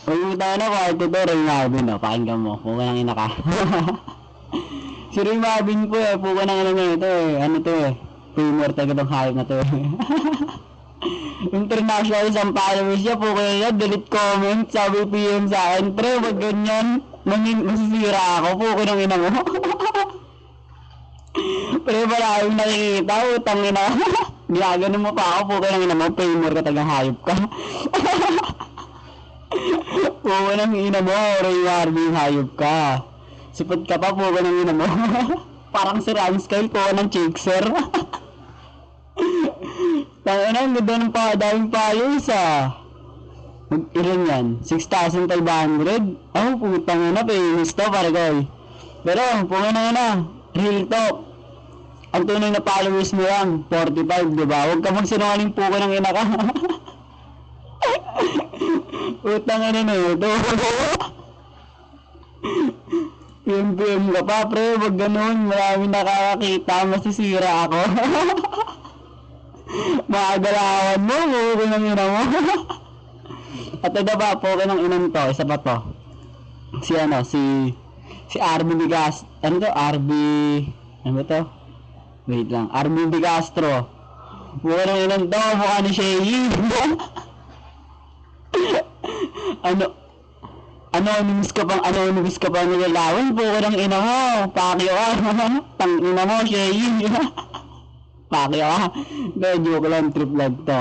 Huwag tayo na kwarto to, Ray Marvin, no? Pakinggan mo, puka ng ina ka. Si Ray Marvin po eh, puka ng ina nito eh. Ano to eh? Primor taga tong hype na to eh. International isang followers niya, puka niya, delete comment, sabi PM sa akin, pre, wag ganyan. Masisira ako, puka ng ina mo. Pre, wala yung nakikita, utang ina. Ginagano mo pa ako, puka ng ina mo, Primor ka tagang hype ka. Puka ng ina mo, Ray Marvin, hayop ka. Sipot ka pa, puka ng ina mo. Parang si Ramsky, puka ng Chixer. Tangina, ang ganda ng daming followers ah. Mag-ilan yan? 6,500? Oh, putang ina, famous to, paragay. Pero, puka ng ina, real talk. Ang tunay na followers mo lang, 45, diba? Huwag ka magsinungaling, puka ng ina ka. Utang ano na ito. PM ka pa, pre, wag ganun. Maraming nakakakita, masisira ako. Makagalawan mo, puke ng ina mo. At ito ba, puke ng inan to, isa pa to. Si RB Bigas, ano to, RB, ano ba to? Wait lang, RB Bigastro. Puke ng inan to, mukha ni Shay. Anonymous ka pang nilalawan, puko ng ina mo, pakyo ka, tang ina mo, Shay, pakyo ka, medyo ko lang trip lang to.